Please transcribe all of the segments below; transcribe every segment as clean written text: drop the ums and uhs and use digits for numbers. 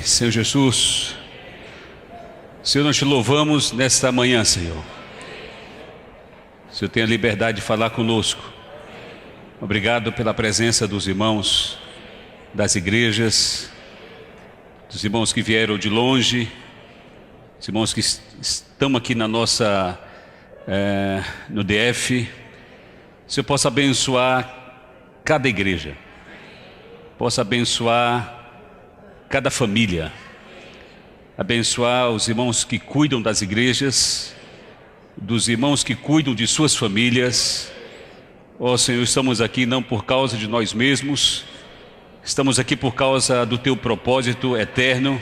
Senhor Jesus, Senhor, nós te louvamos nesta manhã, Senhor. O Senhor tem a liberdade de falar conosco. Obrigado pela presença dos irmãos das igrejas, dos irmãos que vieram de longe, os irmãos que estão aqui na nossa, no DF. O Senhor possa abençoar cada igreja, possa abençoar cada família, abençoar os irmãos que cuidam das igrejas, dos irmãos que cuidam de suas famílias. Ó Senhor, estamos aqui não por causa de nós mesmos, estamos aqui por causa do Teu propósito eterno,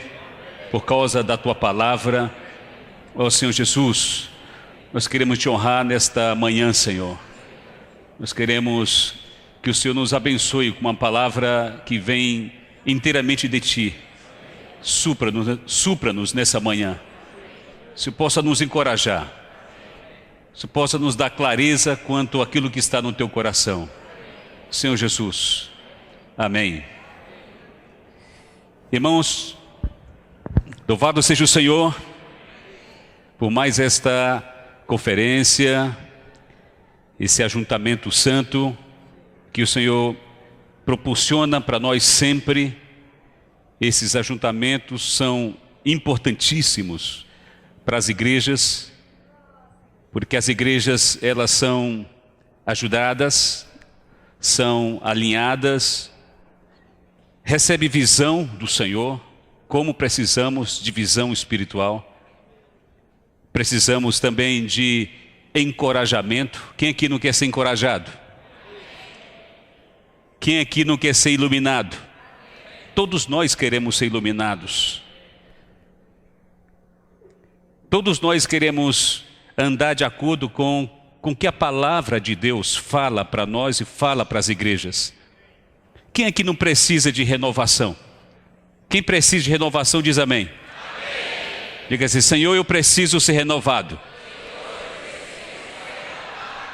por causa da Tua palavra. Ó Senhor Jesus, nós queremos Te honrar nesta manhã, Senhor. Nós queremos que o Senhor nos abençoe com uma palavra que vem inteiramente de Ti. Supra-nos nessa manhã. O Senhor possa nos encorajar. O Senhor possa nos dar clareza quanto àquilo que está no Teu coração. Senhor Jesus. Amém. Irmãos, louvado seja o Senhor por mais esta conferência, esse ajuntamento santo que o Senhor proporciona para nós sempre. Esses ajuntamentos são importantíssimos para as igrejas, porque as igrejas, elas são ajudadas, são alinhadas, recebem visão do Senhor, como precisamos de visão espiritual. Precisamos também de encorajamento. Quem aqui não quer ser encorajado? Quem aqui não quer ser iluminado? Todos nós queremos ser iluminados. Todos nós queremos andar de acordo com que a palavra de Deus fala para nós e fala para as igrejas. Quem aqui não precisa de renovação? Quem precisa de renovação diz amém. Amém. Diga assim: Senhor, eu preciso ser renovado.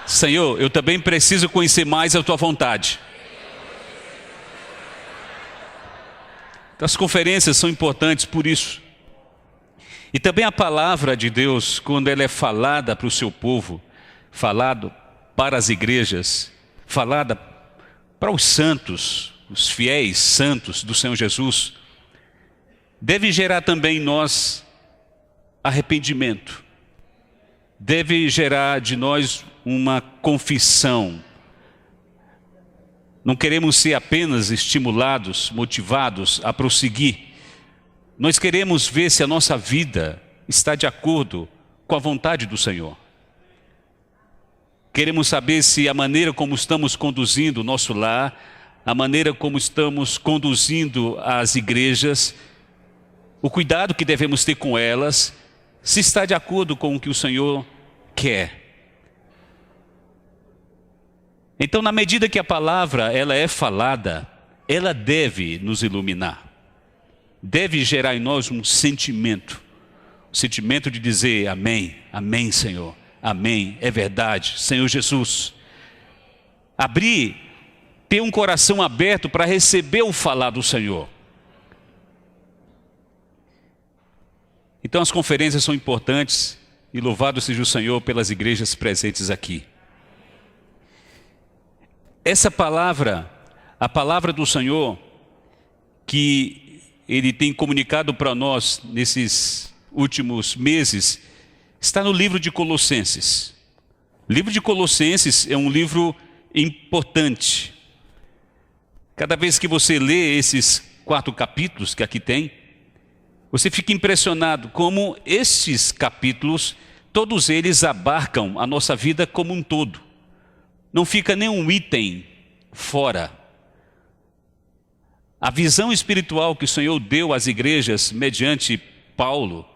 Senhor, eu também preciso conhecer mais a Tua vontade. As conferências são importantes por isso. E também a palavra de Deus, quando ela é falada para o seu povo, falado para as igrejas, falada para os santos, os fiéis santos do Senhor Jesus, deve gerar também em nós arrependimento. Deve gerar de nós uma confissão. Não queremos ser apenas estimulados, motivados a prosseguir. Nós queremos ver se a nossa vida está de acordo com a vontade do Senhor. Queremos saber se a maneira como estamos conduzindo o nosso lar, a maneira como estamos conduzindo as igrejas, o cuidado que devemos ter com elas, se está de acordo com o que o Senhor quer. Então, na medida que a palavra ela é falada, ela deve nos iluminar. Deve gerar em nós um sentimento. O sentimento de dizer amém, amém, Senhor. Amém, é verdade, Senhor Jesus. Ter um coração aberto para receber o falar do Senhor. Então as conferências são importantes e louvado seja o Senhor pelas igrejas presentes aqui. Essa palavra, a palavra do Senhor, que Ele tem comunicado para nós nesses últimos meses, está no livro de Colossenses. O livro de Colossenses é um livro importante. Cada vez que você lê esses 4 capítulos que aqui tem, você fica impressionado como estes capítulos, todos eles abarcam a nossa vida como um todo. Não fica nenhum item fora. A visão espiritual que o Senhor deu às igrejas mediante Paulo,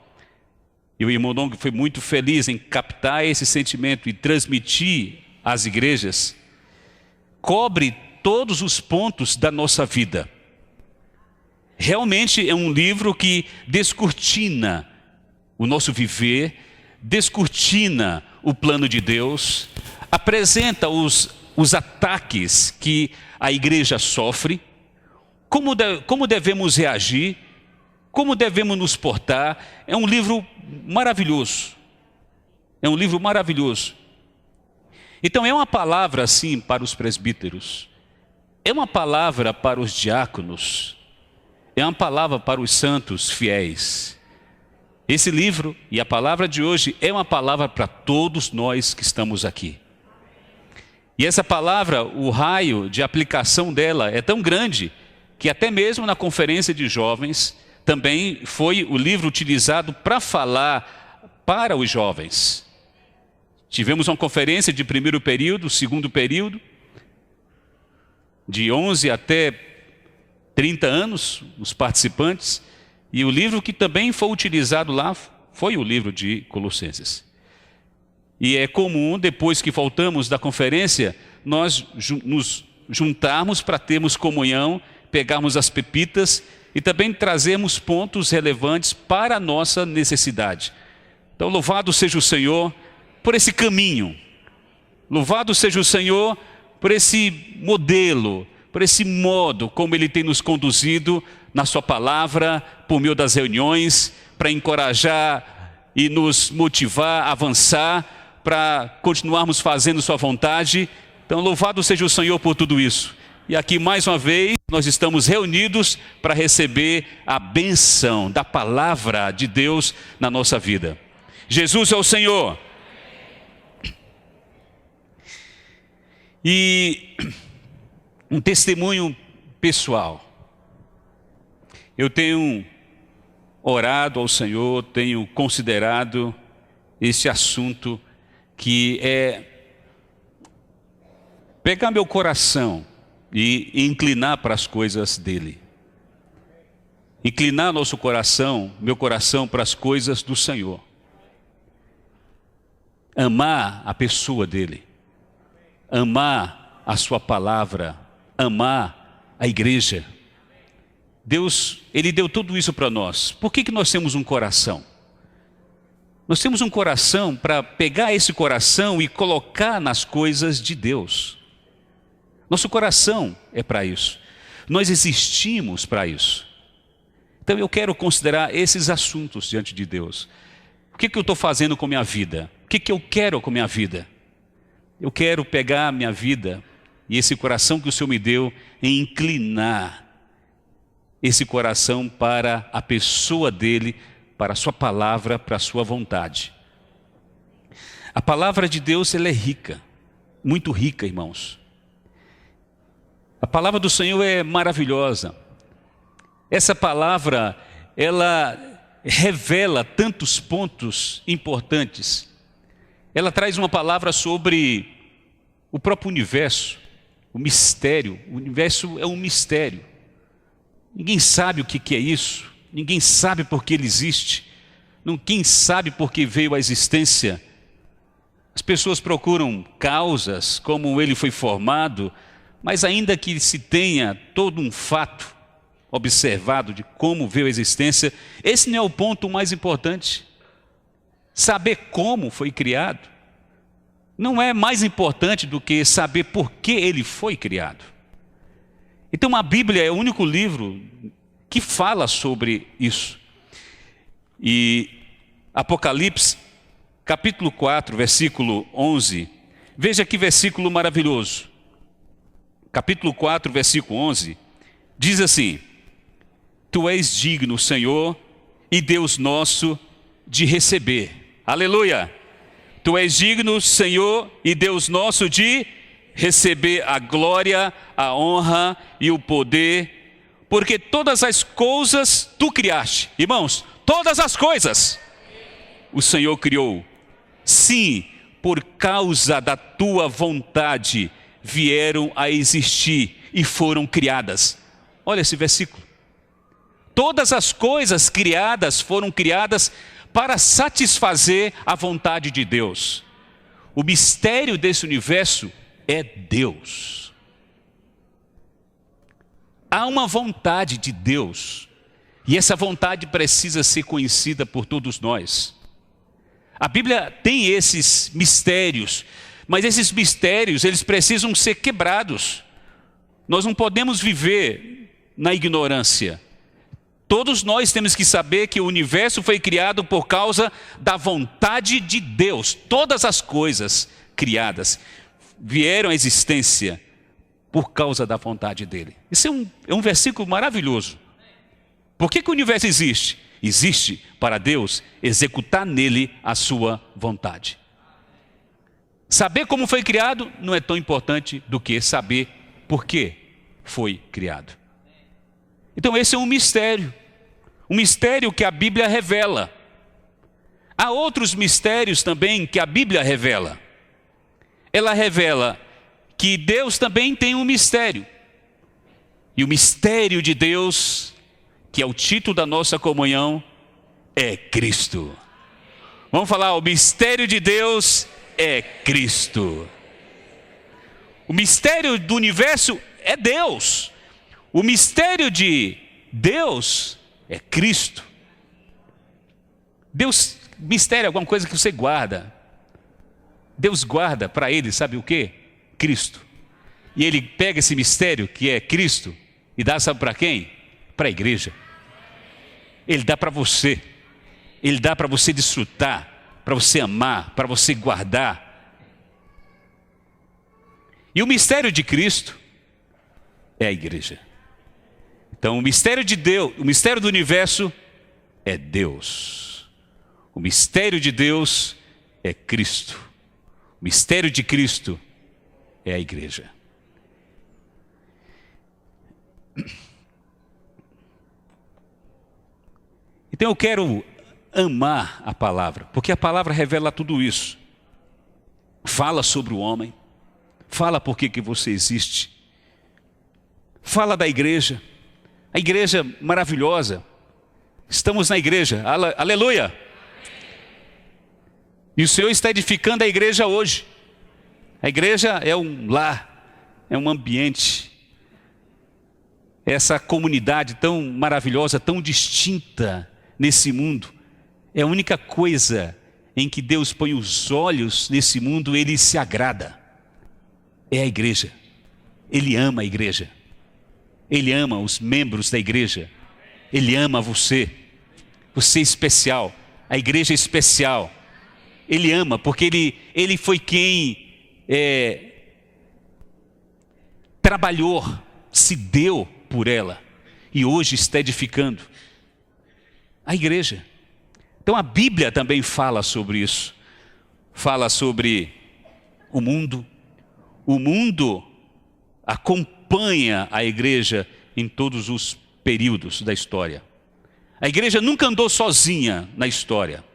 e o irmão Dong foi muito feliz em captar esse sentimento e transmitir às igrejas, cobre todos os pontos da nossa vida. Realmente é um livro que descortina o nosso viver, descortina o plano de Deus, apresenta os ataques que a igreja sofre, como devemos reagir, como devemos nos portar. É um livro maravilhoso. É um livro maravilhoso. Então é uma palavra assim para os presbíteros. É uma palavra para os diáconos. É uma palavra para os santos fiéis. Esse livro e a palavra de hoje é uma palavra para todos nós que estamos aqui. E essa palavra, o raio de aplicação dela é tão grande que até mesmo na conferência de jovens também foi o livro utilizado para falar para os jovens. Tivemos uma conferência de primeiro período, segundo período, de 11 até 30 anos, os participantes, e o livro que também foi utilizado lá foi o livro de Colossenses. E é comum, depois que voltamos da conferência, nós nos juntarmos para termos comunhão, pegarmos as pepitas e também trazermos pontos relevantes para a nossa necessidade. Então, louvado seja o Senhor por esse caminho. Louvado seja o Senhor por esse modelo, por esse modo como Ele tem nos conduzido na sua palavra, por meio das reuniões, para encorajar e nos motivar a avançar, para continuarmos fazendo sua vontade. Então, louvado seja o Senhor por tudo isso. E aqui, mais uma vez, nós estamos reunidos para receber a bênção da palavra de Deus na nossa vida. Jesus é o Senhor. E um testemunho pessoal. Eu tenho orado ao Senhor, tenho considerado esse assunto que é pegar meu coração e inclinar para as coisas dele. Inclinar nosso coração, meu coração para as coisas do Senhor. Amar a pessoa dele. Amar a sua palavra. Amar a igreja. Deus, Ele deu tudo isso para nós. Por que nós temos um coração? Nós temos um coração para pegar esse coração e colocar nas coisas de Deus. Nosso coração é para isso. Nós existimos para isso. Então eu quero considerar esses assuntos diante de Deus. O que eu estou fazendo com a minha vida? O que eu quero com a minha vida? Eu quero pegar a minha vida e esse coração que o Senhor me deu e inclinar esse coração para a pessoa dele, para a sua palavra, para a sua vontade. A palavra de Deus, ela é rica, muito rica, irmãos. A palavra do Senhor é maravilhosa. Essa palavra, ela revela tantos pontos importantes. Ela traz uma palavra sobre o próprio universo, o mistério. O universo é um mistério. Ninguém sabe o que é isso, ninguém sabe por que ele existe, ninguém sabe por que veio à existência. As pessoas procuram causas, como ele foi formado, mas ainda que se tenha todo um fato observado de como veio à existência, esse não é o ponto mais importante. Saber como foi criado não é mais importante do que saber por que ele foi criado. Então a Bíblia é o único livro que fala sobre isso. E Apocalipse, capítulo 4, versículo 11. Veja que versículo maravilhoso. Capítulo 4, versículo 11. Diz assim: Tu és digno, Senhor e Deus nosso, de receber. Aleluia! Tu és digno, Senhor e Deus nosso, de receber a glória, a honra e o poder, porque todas as coisas tu criaste. Irmãos, todas as coisas o Senhor criou. Sim, por causa da tua vontade vieram a existir e foram criadas. Olha esse versículo. Todas as coisas criadas foram criadas para satisfazer a vontade de Deus. O mistério desse universo é Deus. Há uma vontade de Deus, e essa vontade precisa ser conhecida por todos nós. A Bíblia tem esses mistérios, mas esses mistérios, eles precisam ser quebrados. Nós não podemos viver na ignorância. Todos nós temos que saber que o universo foi criado por causa da vontade de Deus. Todas as coisas criadas vieram à existência por causa da vontade dele. Isso é um versículo maravilhoso. Por que o universo existe? Existe para Deus executar nele a sua vontade. Saber como foi criado não é tão importante do que saber por que foi criado. Então esse é um mistério que a Bíblia revela. Há outros mistérios também que a Bíblia revela. Ela revela que Deus também tem um mistério. E o mistério de Deus, que é o título da nossa comunhão, é Cristo. Vamos falar, o mistério de Deus é Cristo. O mistério do universo é Deus. O mistério de Deus é Cristo. Deus, mistério é alguma coisa que você guarda. Deus guarda para ele, sabe o quê? Cristo. E ele pega esse mistério que é Cristo e dá, sabe para quem? Para a igreja. Ele dá para você. Ele dá para você desfrutar, para você amar, para você guardar. E o mistério de Cristo é a igreja. Então o mistério de Deus, o mistério do universo é Deus. O mistério de Deus é Cristo. O mistério de Cristo é a igreja. Então eu quero amar a palavra, porque a palavra revela tudo isso. Fala sobre o homem, fala por que você existe, fala da igreja, a igreja maravilhosa. Estamos na igreja, aleluia! E o Senhor está edificando a igreja hoje. A igreja é um lar, é um ambiente, essa comunidade tão maravilhosa, tão distinta nesse mundo. É a única coisa em que Deus põe os olhos nesse mundo, Ele se agrada. É a igreja. Ele ama a igreja. Ele ama os membros da igreja. Ele ama você. Você é especial. A igreja é especial. Ele ama porque Ele foi quem trabalhou, se deu por ela. E hoje está edificando a igreja. Então a Bíblia também fala sobre isso. Fala sobre o mundo. O mundo acompanha a igreja em todos os períodos da história. A igreja nunca andou sozinha na história.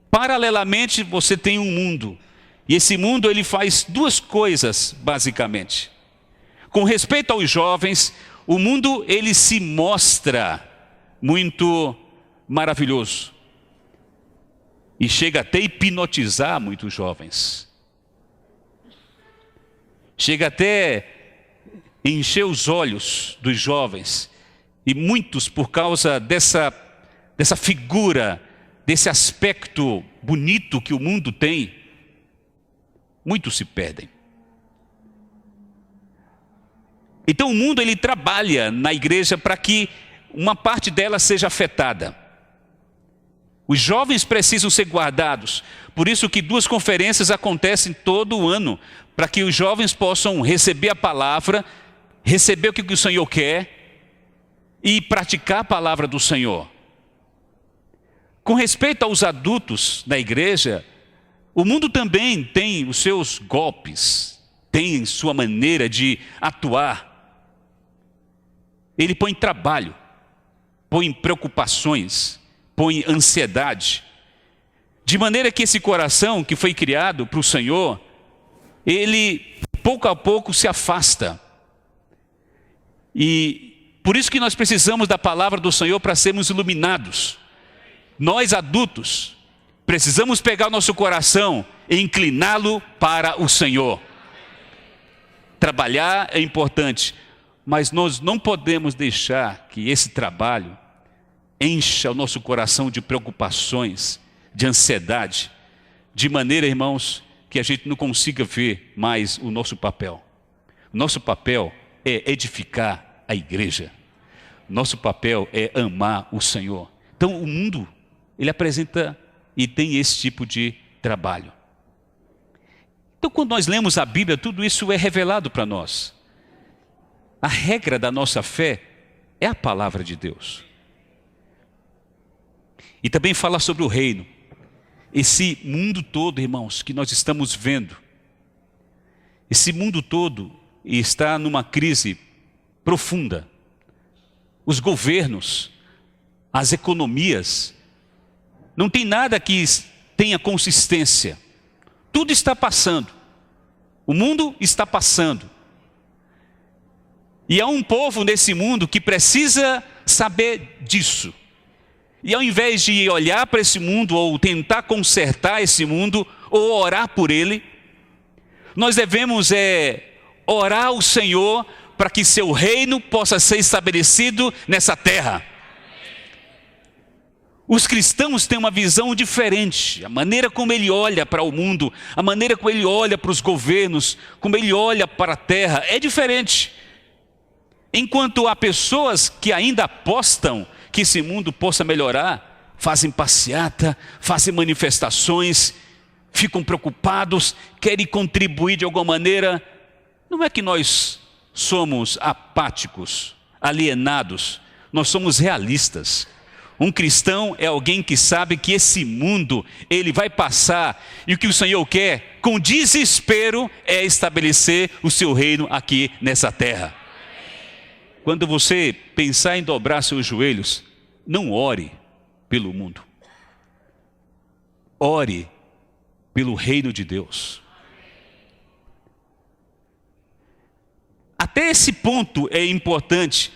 Paralelamente você tem um mundo. E esse mundo ele faz duas coisas basicamente. Com respeito aos jovens, o mundo ele se mostra muito maravilhoso. E chega até a hipnotizar muitos jovens. Chega até a encher os olhos dos jovens. E muitos, por causa dessa figura, desse aspecto bonito que o mundo tem, muitos se perdem. Então o mundo ele trabalha na igreja para que uma parte dela seja afetada. Os jovens precisam ser guardados. Por isso que 2 conferências acontecem todo o ano, para que os jovens possam receber a palavra, receber o que o Senhor quer e praticar a palavra do Senhor. Com respeito aos adultos da igreja, o mundo também tem os seus golpes, tem sua maneira de atuar. Ele põe trabalho, põe preocupações, põe ansiedade, de maneira que esse coração que foi criado para o Senhor, ele pouco a pouco se afasta. E por isso que nós precisamos da palavra do Senhor para sermos iluminados. Nós adultos precisamos pegar o nosso coração e incliná-lo para o Senhor. Trabalhar é importante, mas nós não podemos deixar que esse trabalho encha o nosso coração de preocupações, de ansiedade, de maneira, irmãos, que a gente não consiga ver mais o nosso papel. O nosso papel é edificar a igreja. Nosso papel é amar o Senhor. Então o mundo, ele apresenta e tem esse tipo de trabalho. Então quando nós lemos a Bíblia, tudo isso é revelado para nós. A regra da nossa fé é a palavra de Deus. E também fala sobre o reino. Esse mundo todo, irmãos, que nós estamos vendo, esse mundo todo está numa crise profunda. Os governos, as economias, não tem nada que tenha consistência. Tudo está passando. O mundo está passando. E há um povo nesse mundo que precisa saber disso. E ao invés de olhar para esse mundo, ou tentar consertar esse mundo, ou orar por ele, nós devemos orar ao Senhor para que seu reino possa ser estabelecido nessa terra. Os cristãos têm uma visão diferente. A maneira como ele olha para o mundo, a maneira como ele olha para os governos, como ele olha para a terra, é diferente. Enquanto há pessoas que ainda apostam que esse mundo possa melhorar, fazem passeata, fazem manifestações, ficam preocupados, querem contribuir de alguma maneira. Não é que nós somos apáticos, alienados, nós somos realistas. Um cristão é alguém que sabe que esse mundo, ele vai passar, e o que o Senhor quer, com desespero, é estabelecer o seu reino aqui nessa terra. Quando você pensar em dobrar seus joelhos, não ore pelo mundo. Ore pelo reino de Deus. Até esse ponto é importante,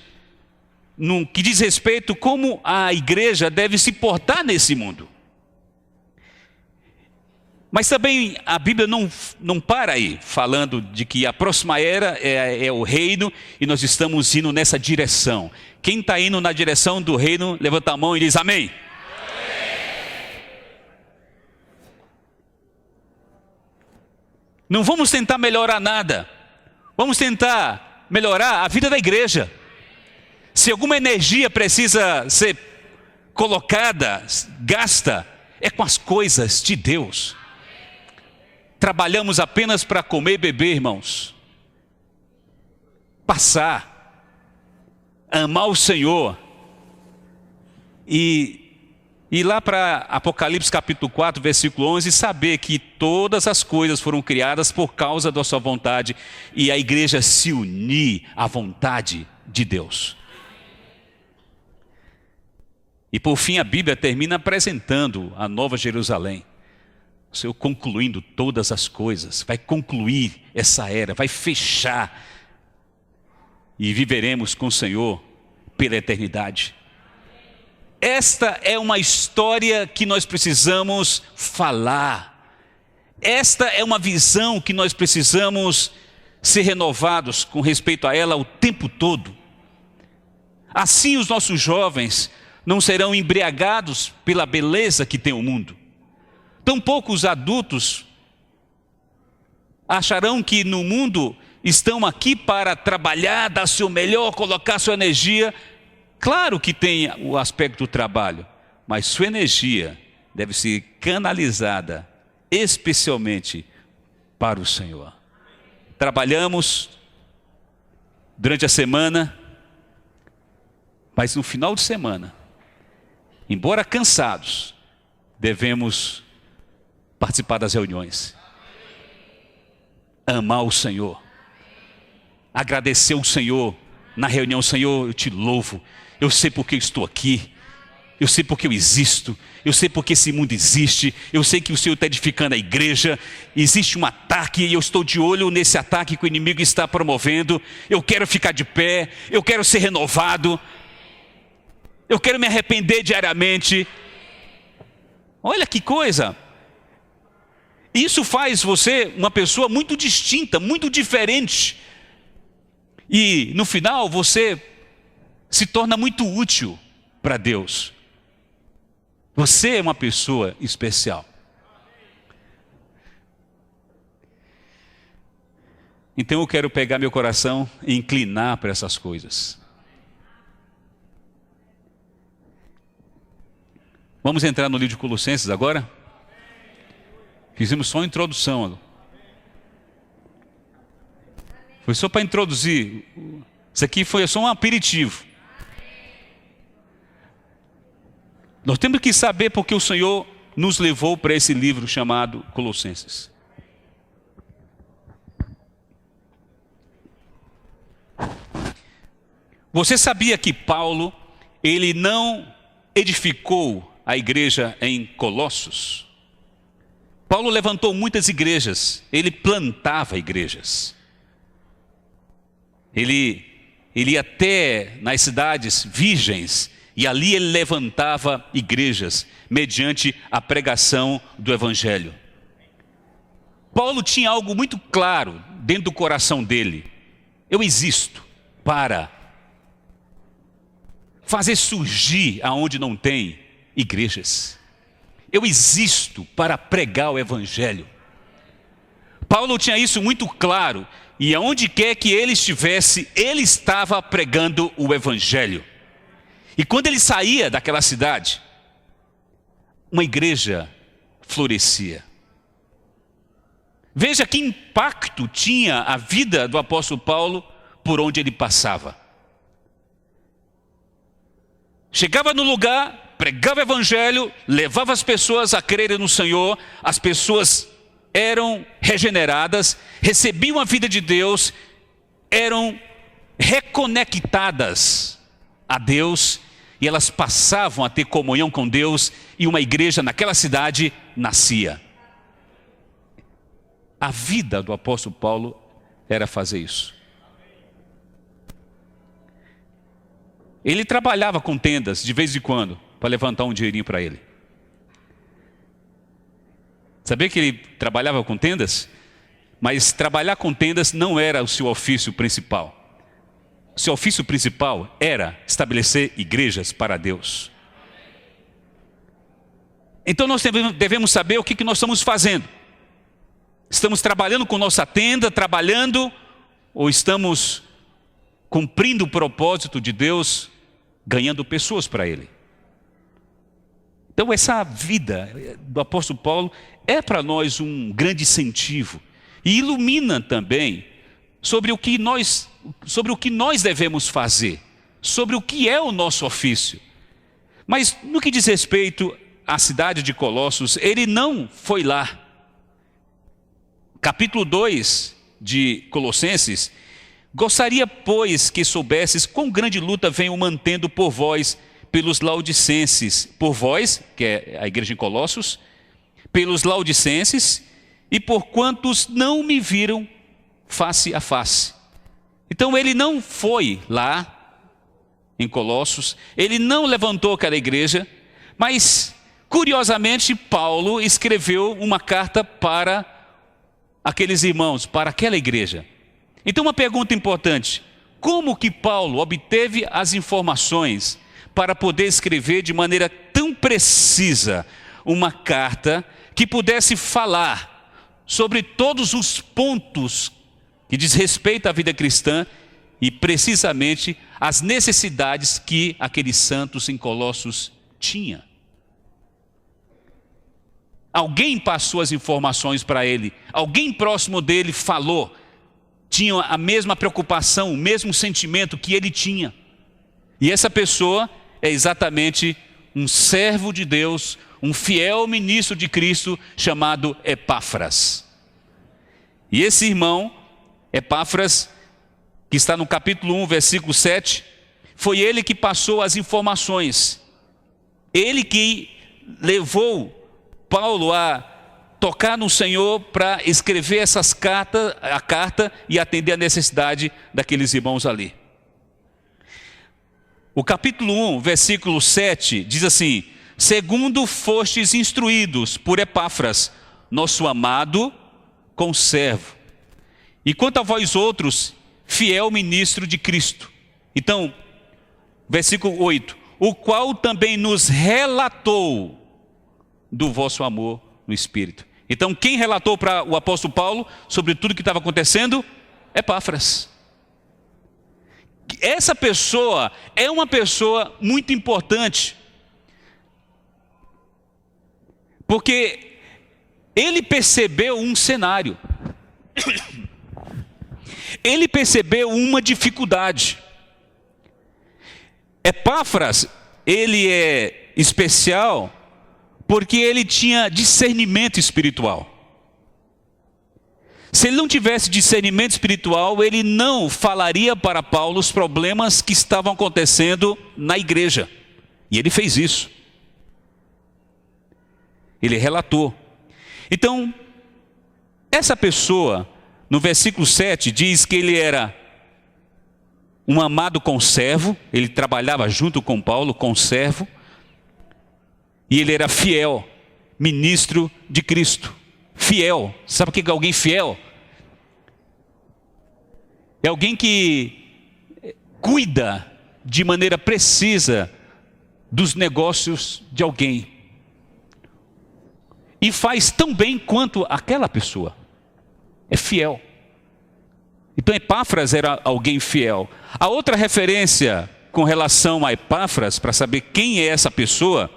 no que diz respeito como a igreja deve se portar nesse mundo. Mas também a Bíblia não para aí, falando de que a próxima era é o reino e nós estamos indo nessa direção. Quem está indo na direção do reino, levanta a mão e diz amém. Não vamos tentar melhorar nada. Vamos tentar melhorar a vida da igreja. Se alguma energia precisa ser colocada, gasta, é com as coisas de Deus. Trabalhamos apenas para comer e beber, irmãos. Passar, amar o Senhor. E ir lá para Apocalipse capítulo 4, versículo 11, saber que todas as coisas foram criadas por causa da sua vontade, e a igreja se unir à vontade de Deus. E por fim a Bíblia termina apresentando a Nova Jerusalém. O Senhor concluindo todas as coisas, vai concluir essa era, vai fechar. E viveremos com o Senhor pela eternidade. Esta é uma história que nós precisamos falar. Esta é uma visão que nós precisamos ser renovados com respeito a ela o tempo todo. Assim os nossos jovens não serão embriagados pela beleza que tem o mundo. Tampouco os adultos acharão que no mundo estão aqui para trabalhar, dar seu melhor, colocar sua energia. Claro que tem o aspecto do trabalho, mas sua energia deve ser canalizada especialmente para o Senhor. Trabalhamos durante a semana, mas no final de semana, embora cansados, devemos participar das reuniões, amar o Senhor, agradecer o Senhor na reunião. Senhor, eu te louvo, eu sei porque eu estou aqui, eu sei porque eu existo, eu sei porque esse mundo existe, eu sei que o Senhor está edificando a igreja, existe um ataque e eu estou de olho nesse ataque que o inimigo está promovendo. Eu quero ficar de pé, eu quero ser renovado, eu quero me arrepender diariamente. Olha que coisa! Isso faz você uma pessoa muito distinta, muito diferente. E no final você se torna muito útil para Deus. Você é uma pessoa especial. Então eu quero pegar meu coração e inclinar para essas coisas. Vamos entrar no livro de Colossenses agora? Fizemos só uma introdução. Foi só para introduzir. Isso aqui foi só um aperitivo. Nós temos que saber porque o Senhor nos levou para esse livro chamado Colossenses. Você sabia que Paulo, ele não edificou a igreja em Colossos? Paulo levantou muitas igrejas, ele plantava igrejas. Ele ia até nas cidades virgens e ali ele levantava igrejas mediante a pregação do Evangelho. Paulo tinha algo muito claro dentro do coração dele. Eu existo para fazer surgir aonde não tem igrejas. Eu existo para pregar o Evangelho. Paulo tinha isso muito claro, e aonde quer que ele estivesse, ele estava pregando o Evangelho. E quando ele saía daquela cidade, uma igreja florescia. Veja que impacto tinha a vida do apóstolo Paulo por onde ele passava. Chegava no lugar, pregava o Evangelho, levava as pessoas a crerem no Senhor, as pessoas eram regeneradas, recebiam a vida de Deus, eram reconectadas a Deus, e elas passavam a ter comunhão com Deus, e uma igreja naquela cidade nascia. A vida do apóstolo Paulo era fazer isso. Ele trabalhava com tendas de vez em quando, para levantar um dinheirinho para ele. Sabia que ele trabalhava com tendas? Mas trabalhar com tendas não era o seu ofício principal. O seu ofício principal era estabelecer igrejas para Deus. Então nós devemos saber o que nós estamos fazendo. Estamos trabalhando com nossa tenda, trabalhando, ou estamos cumprindo o propósito de Deus, ganhando pessoas para Ele? Então essa vida do apóstolo Paulo é para nós um grande incentivo e ilumina também sobre o que nós devemos fazer, sobre o que é o nosso ofício. Mas no que diz respeito à cidade de Colossos, ele não foi lá. Capítulo 2 de Colossenses: gostaria, pois, que soubesses quão grande luta venho mantendo por vós, pelos laodicenses, por vós, que é a igreja em Colossos, pelos laodicenses, e por quantos não me viram face a face. Então ele não foi lá em Colossos, ele não levantou aquela igreja, mas curiosamente Paulo escreveu uma carta para aqueles irmãos, para aquela igreja. Então uma pergunta importante: como que Paulo obteve as informações para poder escrever de maneira tão precisa uma carta que pudesse falar sobre todos os pontos que diz respeito à vida cristã e precisamente as necessidades que aqueles santos em Colossos tinham? Alguém passou as informações para ele, alguém próximo dele falou, tinha a mesma preocupação, o mesmo sentimento que ele tinha. E essa pessoa é exatamente um servo de Deus, um fiel ministro de Cristo, chamado Epáfras. E esse irmão, Epáfras, que está no capítulo 1, versículo 7, foi ele que passou as informações. Ele que levou Paulo a tocar no Senhor para escrever a carta e atender a necessidade daqueles irmãos ali. O capítulo 1, versículo 7, diz assim: segundo fostes instruídos por Epáfras, nosso amado conservo, e quanto a vós outros, fiel ministro de Cristo. Então, versículo 8, o qual também nos relatou do vosso amor no Espírito. Então, quem relatou para o apóstolo Paulo sobre tudo que estava acontecendo? Epáfras. Essa pessoa é uma pessoa muito importante. Porque ele percebeu um cenário. Ele percebeu uma dificuldade. Epáfras, ele é especial porque ele tinha discernimento espiritual. Se ele não tivesse discernimento espiritual, ele não falaria para Paulo os problemas que estavam acontecendo na igreja. E ele fez isso. Ele relatou. Então, essa pessoa, no versículo 7, diz que ele era um amado conservo, ele trabalhava junto com Paulo, conservo, e ele era fiel, ministro de Cristo. Fiel. Sabe o que é alguém fiel? É alguém que cuida de maneira precisa dos negócios de alguém. E faz tão bem quanto aquela pessoa. É fiel. Então Epáfras era alguém fiel. A outra referência com relação a Epáfras, para saber quem é essa pessoa,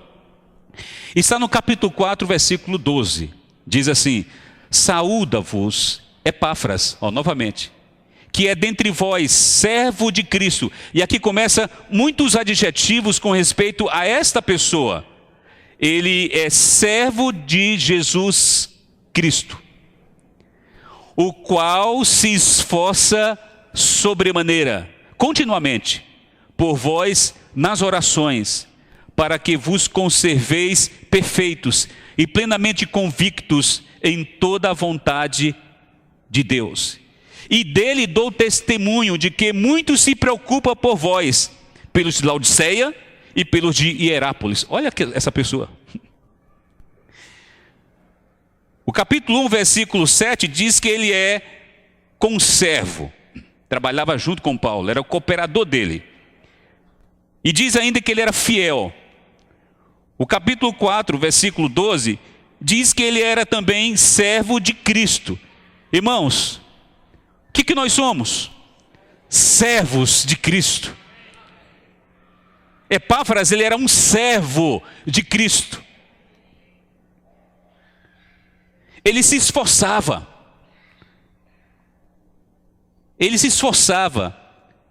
está no capítulo 4, versículo 12. Diz assim: saúda-vos Epáfras, novamente, que é dentre vós servo de Cristo. E aqui começa muitos adjetivos com respeito a esta pessoa. Ele é servo de Jesus Cristo, o qual se esforça sobremaneira, continuamente, por vós nas orações, para que vos conserveis perfeitos e plenamente convictos em toda a vontade de Deus. E dele dou testemunho de que muito se preocupa por vós, pelos de Laodiceia e pelos de Hierápolis. Olha essa pessoa. O capítulo 1, versículo 7 diz que ele é conservo. Trabalhava junto com Paulo, era o cooperador dele. E diz ainda que ele era fiel. O capítulo 4, versículo 12, diz que ele era também servo de Cristo. Irmãos, o que nós somos? Servos de Cristo. Epáfras, ele era um servo de Cristo. Ele se esforçava. Ele se esforçava.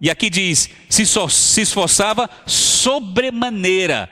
E aqui diz, se esforçava sobremaneira.